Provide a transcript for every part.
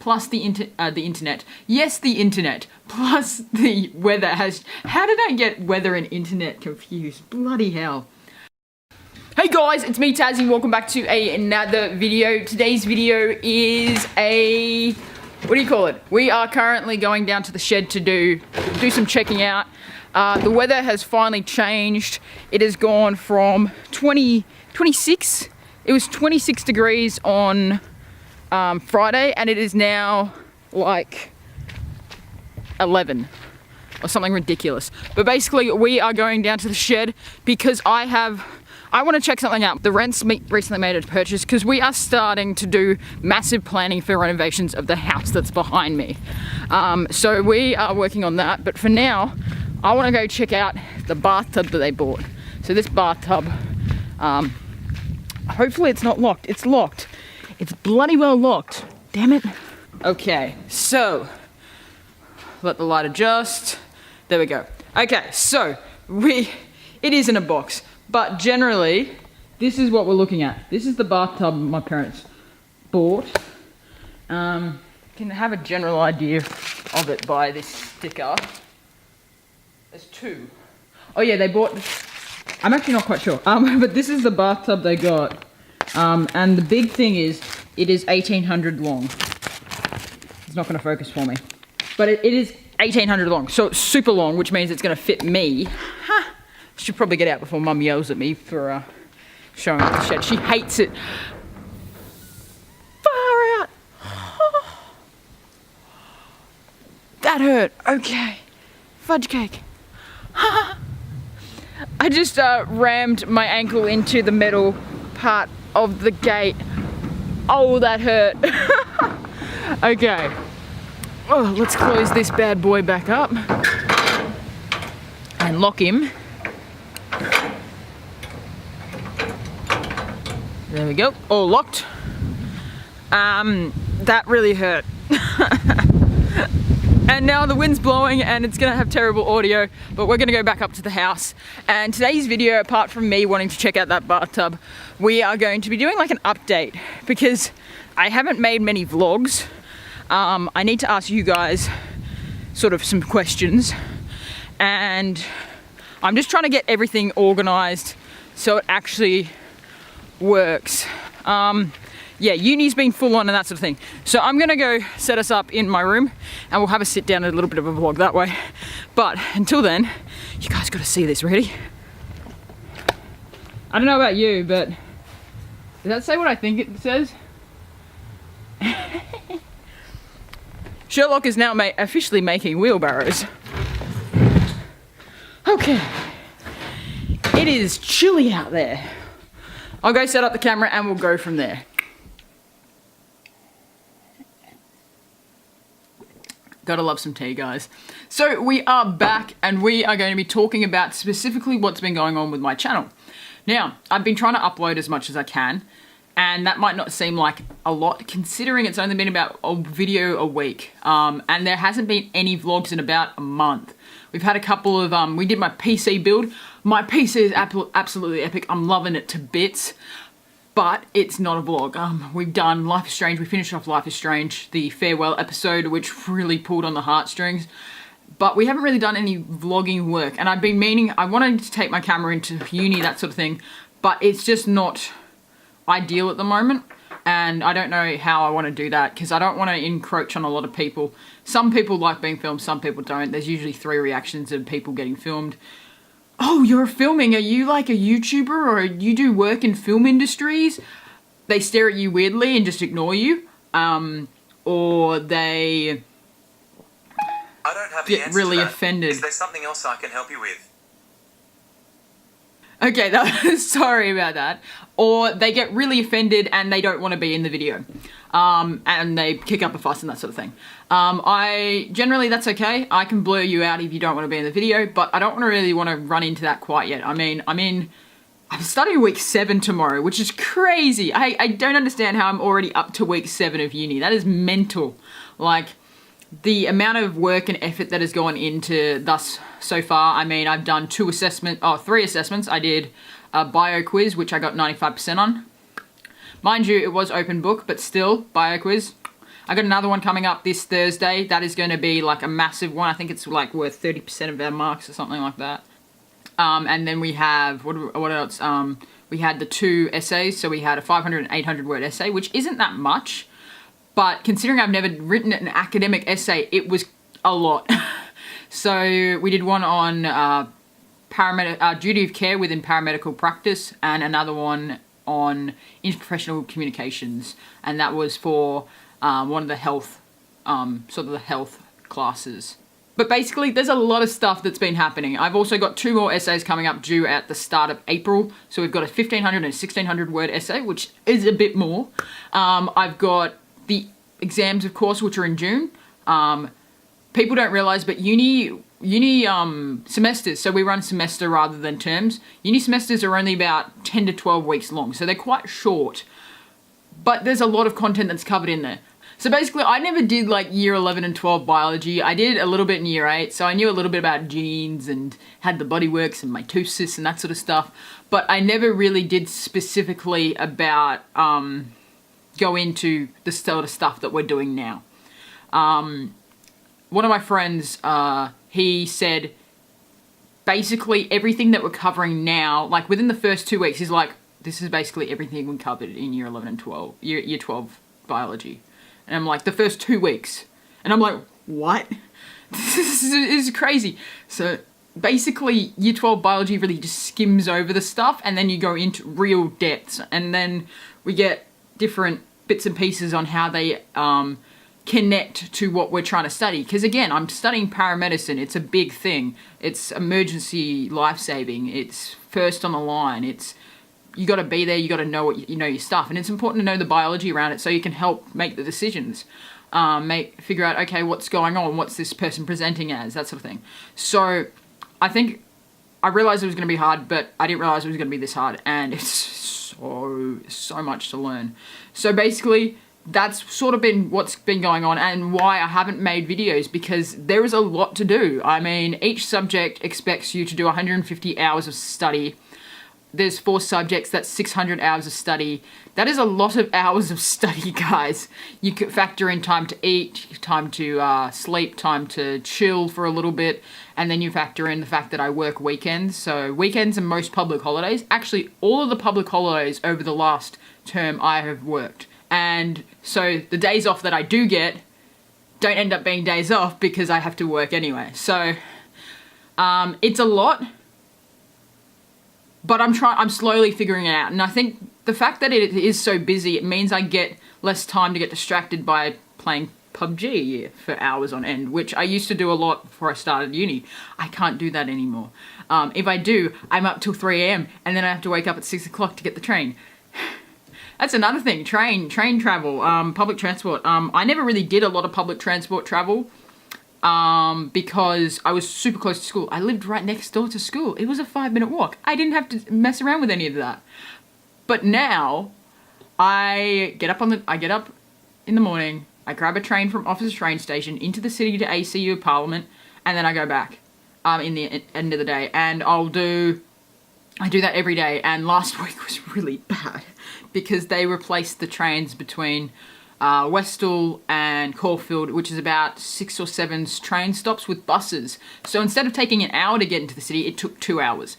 plus the internet. Yes, the internet plus the weather has... How did I get weather and internet confused? Bloody hell. Hey guys, it's me Tazzy, welcome back to another video. Today's video is a... what do you call it? We are currently going down to the shed to do some checking out. The weather has finally changed. It has gone from 26. It was 26 degrees on Friday, and it is now like 11 or something ridiculous. But basically, we are going down to the shed because I want to check something out. The rents recently made a purchase because we are starting to do massive planning for renovations of the house that's behind me. So we are working on that. But for now, I want to go check out the bathtub that they bought. So this bathtub, hopefully it's not locked. It's locked. It's bloody well locked. Damn it. Okay, so let the light adjust. There we go. Okay, so it is in a box. But generally, this is what we're looking at. This is the bathtub my parents bought. Can have a general idea of it by this sticker. There's two. Oh yeah, they bought... I'm actually not quite sure. But this is the bathtub they got. And the big thing is, it is 1800 long. It's not going to focus for me. But it is 1800 long, so it's super long, which means it's going to fit me. Ha! Should probably get out before Mum yells at me for showing off the shed. She hates it. Far out. That hurt. Okay. Fudge cake. I just rammed my ankle into the metal part of the gate. Oh, that hurt. Okay. Oh, let's close this bad boy back up and lock him. There we go, all locked. That really hurt. And now the wind's blowing and it's gonna have terrible audio, but we're gonna go back up to the house. And today's video, apart from me wanting to check out that bathtub, we are going to be doing like an update because I haven't made many vlogs. I need to ask you guys sort of some questions, and I'm just trying to get everything organized so it actually works. Yeah, uni's been full on and that sort of thing. So I'm gonna go set us up in my room and we'll have a sit down and a little bit of a vlog that way. But until then, you guys gotta see this. Ready? I don't know about you, but does that say what I think it says? Sherlock is now officially making wheelbarrows. Okay. It is chilly out there. I'll go set up the camera and we'll go from there. Gotta love some tea, guys. So we are back and we are going to be talking about specifically what's been going on with my channel. Now, I've been trying to upload as much as I can, and that might not seem like a lot considering it's only been about a video a week. And there hasn't been any vlogs in about a month. We've had a couple of, we did my PC build. My PC is absolutely epic. I'm loving it to bits, but it's not a vlog. We've done Life is Strange. We finished off Life is Strange, the farewell episode, which really pulled on the heartstrings. But we haven't really done any vlogging work. And I've been meaning, I wanted to take my camera into uni, that sort of thing, but it's just not ideal at the moment. And I don't know how I want to do that because I don't want to encroach on a lot of people. Some people like being filmed, some people don't. There's usually 3 reactions of people getting filmed. Oh, you're filming. Are you like a YouTuber or you do work in film industries? They stare at you weirdly and just ignore you. Or they I don't have the get answer really to that. offended. Is there something else I can help you with? Okay, sorry about that. Or they get really offended and they don't want to be in the video. And they kick up a fuss and that sort of thing. Generally that's okay. I can blur you out if you don't want to be in the video, but I don't really want to run into that quite yet. I'm starting week 7 tomorrow, which is crazy. I don't understand how I'm already up to week 7 of uni. That is mental. Like, the amount of work and effort that has gone into thus so far. I've done 3 assessments. I did a bio quiz, which I got 95% on. Mind you, it was open book, but still, bio quiz. I got another one coming up this Thursday. That is going to be like a massive one. I think it's like worth 30% of our marks or something like that. And then we have, what else? We had the 2 essays. So we had a 500 and 800 word essay, which isn't that much. But considering I've never written an academic essay, it was a lot. So we did one on duty of care within paramedical practice, and another one on interprofessional communications. And that was for one of the health, sort of the health classes. But basically, there's a lot of stuff that's been happening. I've also got 2 more essays coming up due at the start of April. So we've got a 1,500 and 1,600 word essay, which is a bit more. I've got the exams, of course, which are in June. People don't realize, but uni semesters, so we run semester rather than terms. Uni semesters are only about 10 to 12 weeks long, so they're quite short. But there's a lot of content that's covered in there. So basically, I never did like year 11 and 12 biology. I did a little bit in year 8, so I knew a little bit about genes and had the bodyworks and mitosis and that sort of stuff. But I never really did specifically about go into the sort of stuff that we're doing now. One of my friends, he said basically everything that we're covering now, like within the first 2 weeks, he's like, this is basically everything we covered in year 11 and 12, year 12 biology. And I'm like, the first 2 weeks. And I'm like, what? This is crazy. So basically, year 12 biology really just skims over the stuff, and then you go into real depths. And then we get different bits and pieces on how they connect to what we're trying to study. Because again, I'm studying paramedicine. It's a big thing. It's emergency life-saving. It's first on the line. It's you got to be there. You got to know what you know your stuff, and it's important to know the biology around it so you can help make the decisions. Figure out, okay, what's going on? What's this person presenting as? That sort of thing. So I think I realized it was going to be hard, but I didn't realize it was going to be this hard, and it's so much to learn. So basically, that's sort of been what's been going on and why I haven't made videos, because there is a lot to do. I mean, each subject expects you to do 150 hours of study. There's 4 subjects, that's 600 hours of study. That is a lot of hours of study, guys. You could factor in time to eat, time to sleep, time to chill for a little bit, and then you factor in the fact that I work weekends. So weekends and most public holidays. Actually, all of the public holidays over the last term I have worked. And so the days off that I do get don't end up being days off because I have to work anyway. So it's a lot. But I'm slowly figuring it out. And I think the fact that it is so busy, it means I get less time to get distracted by playing PUBG for hours on end, which I used to do a lot before I started uni. I can't do that anymore. If I do, I'm up till 3 a.m. and then I have to wake up at 6 o'clock to get the train. That's another thing, train travel, public transport. I never really did a lot of public transport travel. Because I was super close to school. I lived right next door to school. It was a 5-minute walk. I didn't have to mess around with any of that. But now, I get up in the morning, I grab a train from Officer's train station into the city to ACU Parliament, and then I go back in the end of the day. And I do that every day. And last week was really bad because they replaced the trains between Westall and Caulfield, which is about 6 or 7 train stops with buses. So instead of taking an hour to get into the city, it took 2 hours,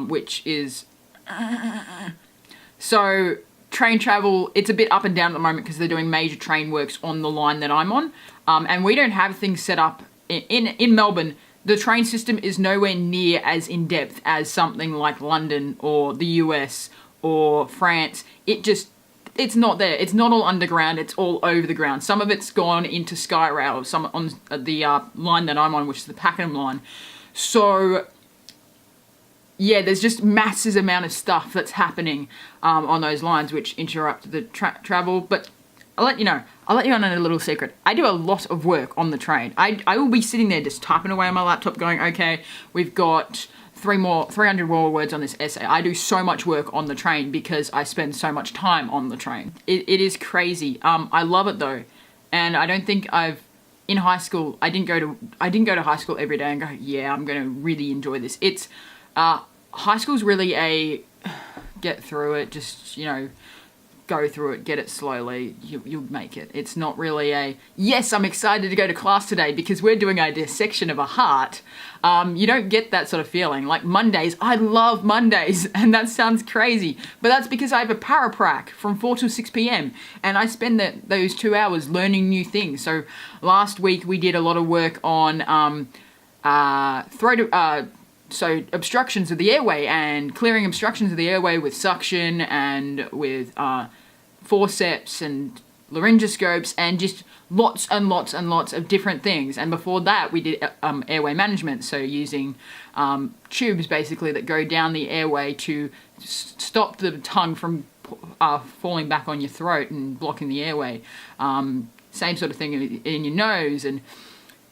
which is... So train travel, it's a bit up and down at the moment because they're doing major train works on the line that I'm on. And we don't have things set up in Melbourne. The train system is nowhere near as in-depth as something like London or the US or France. It's not there. It's not all underground. It's all over the ground. Some of it's gone into Skyrail, some on the line that I'm on, which is the Pakenham line. So, yeah, there's just massive amount of stuff that's happening on those lines, which interrupt the travel. But I'll let you know. I'll let you on a little secret. I do a lot of work on the train. I will be sitting there just typing away on my laptop going, okay, we've got 300 more words on this essay. I do so much work on the train because I spend so much time on the train. It is crazy. I love it though. And I don't think in high school, I didn't go to high school every day and go, yeah, I'm going to really enjoy this. It's, high school's really a get through it, just, go through it, get it slowly, you'll make it. It's not really a, yes, I'm excited to go to class today because we're doing a dissection of a heart. You don't get that sort of feeling. Like Mondays, I love Mondays, and that sounds crazy, but that's because I have a paraprac from 4 to 6 p.m. and I spend those 2 hours learning new things. So last week we did a lot of work on so obstructions of the airway and clearing obstructions of the airway with suction and with forceps and laryngoscopes and just lots and lots and lots of different things. And before that we did airway management, so using tubes basically that go down the airway to stop the tongue from falling back on your throat and blocking the airway. Same sort of thing in your nose, and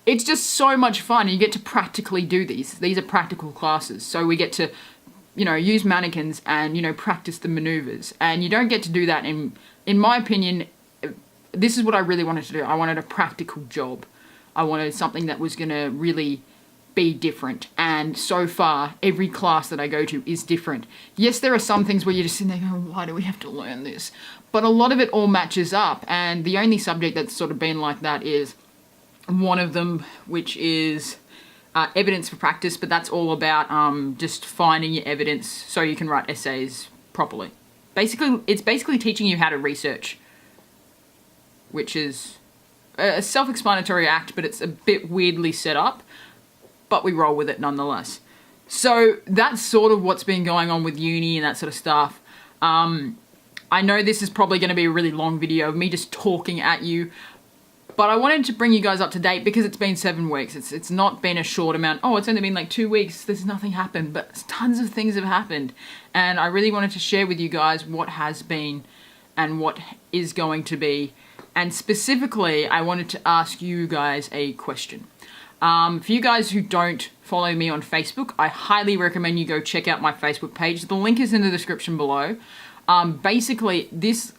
it's just so much fun. You get to practically do these. These are practical classes. So we get to, use mannequins and, practice the maneuvers. And you don't get to do that in my opinion. This is what I really wanted to do. I wanted a practical job. I wanted something that was going to really be different. And so far, every class that I go to is different. Yes, there are some things where you're just sitting there going, why do we have to learn this? But a lot of it all matches up. And the only subject that's sort of been like that is one of them, which is evidence for practice, but that's all about just finding your evidence so you can write essays properly. Basically, it's basically teaching you how to research, which is a self-explanatory act, but it's a bit weirdly set up, but we roll with it nonetheless. So that's sort of what's been going on with uni and that sort of stuff. I know this is probably going to be a really long video of me just talking at you, but I wanted to bring you guys up to date because it's been 7 weeks. It's not been a short amount. Oh, it's only been like 2 weeks. There's nothing happened, but tons of things have happened. And I really wanted to share with you guys what has been and what is going to be. And specifically, I wanted to ask you guys a question. For you guys who don't follow me on Facebook, I highly recommend you go check out my Facebook page. The link is in the description below. Basically, this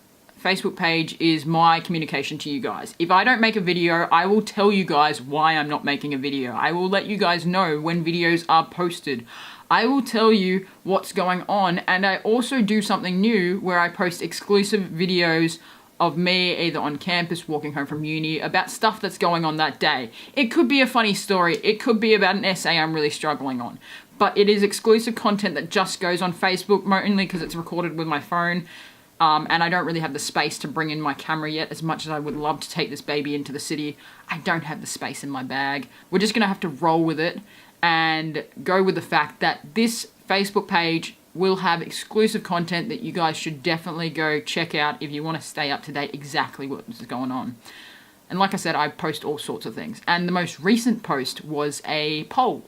Facebook page is my communication to you guys. If I don't make a video, I will tell you guys why I'm not making a video. I will let you guys know when videos are posted. I will tell you what's going on, and I also do something new where I post exclusive videos of me either on campus, walking home from uni, about stuff that's going on that day. It could be a funny story. It could be about an essay I'm really struggling on. But it is exclusive content that just goes on Facebook, mainly because it's recorded with my phone. And I don't really have the space to bring in my camera yet, as much as I would love to take this baby into the city. I don't have the space in my bag. We're just going to have to roll with it and go with the fact that this Facebook page will have exclusive content that you guys should definitely go check out if you want to stay up to date exactly what's going on. And like I said, I post all sorts of things. And the most recent post was a poll.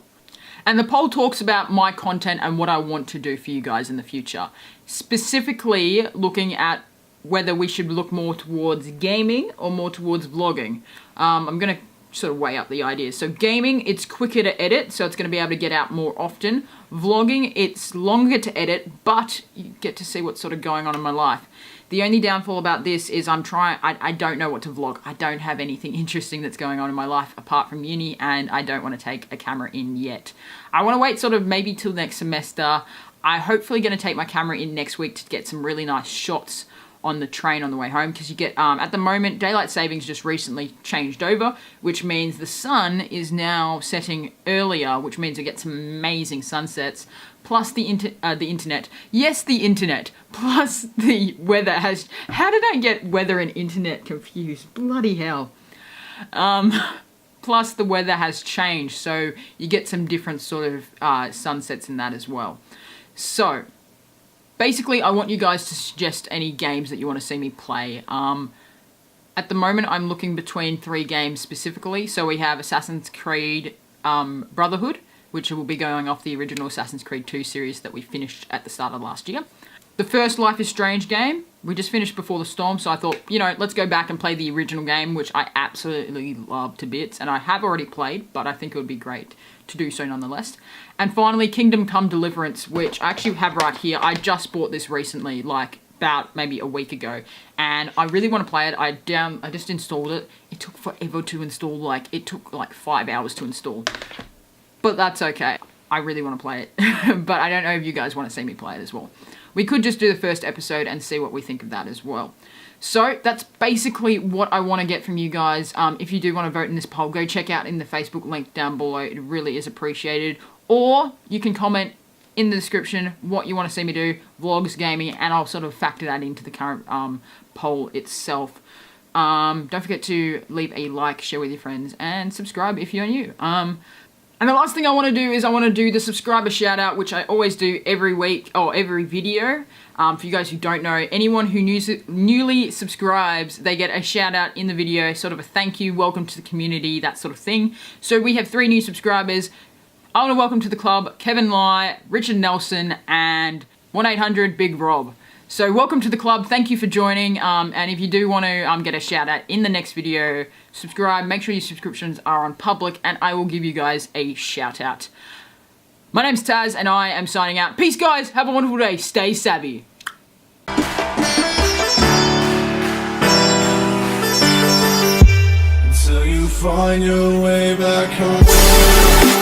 And the poll talks about my content and what I want to do for you guys in the future. Specifically looking at whether we should look more towards gaming or more towards vlogging. I'm going to sort of weigh up the ideas. So gaming, it's quicker to edit, so it's going to be able to get out more often. Vlogging, it's longer to edit, but you get to see what's sort of going on in my life. The only downfall about this is I don't know what to vlog. I don't have anything interesting that's going on in my life apart from uni, and I don't want to take a camera in yet. I want to wait sort of maybe till next semester. I'm hopefully going to take my camera in next week to get some really nice shots on the train on the way home, because you get, at the moment, daylight savings just recently changed over, which means the sun is now setting earlier, which means we get some amazing sunsets, plus the internet. Yes, the internet, plus the weather has, how did I get weather and internet confused? Bloody hell. Plus the weather has changed, so you get some different sort of sunsets in that as well. So, basically, I want you guys to suggest any games that you want to see me play. At the moment, I'm looking between 3 games specifically. So we have Assassin's Creed Brotherhood, which will be going off the original Assassin's Creed 2 series that we finished at the start of last year. The first Life is Strange game, we just finished Before the Storm, so I thought, let's go back and play the original game, which I absolutely love to bits, and I have already played, but I think it would be great to do so nonetheless. And finally, Kingdom Come Deliverance, which I actually have right here. I just bought this recently, like about maybe a week ago, and I really want to play it. I just installed it. It took forever to install, it took like 5 hours to install, but that's okay. I really want to play it, but I don't know if you guys want to see me play it as well. we could just do the first episode and see what we think of that as well. So that's basically what I want to get from you guys. If you do want to vote in this poll, go check out in the Facebook link down below. It really is appreciated. Or you can comment in the description what you want to see me do, vlogs, gaming, and I'll sort of factor that into the current poll itself. Don't forget to leave a like, share with your friends, and subscribe if you're new. And the last thing I want to do is I want to do the subscriber shout out, which I always do every week or every video. For you guys who don't know, anyone who newly subscribes, they get a shout out in the video, sort of a thank you, welcome to the community, that sort of thing. So we have 3 new subscribers. I want to welcome to the club Kevin Lai, Richard Nelson, and 1-800 Big Rob. So welcome to the club, thank you for joining, and if you do want to get a shout out in the next video, subscribe, make sure your subscriptions are on public, and I will give you guys a shout out. My name's Taz, and I am signing out. Peace guys, have a wonderful day, stay savvy. Until you find your way back home.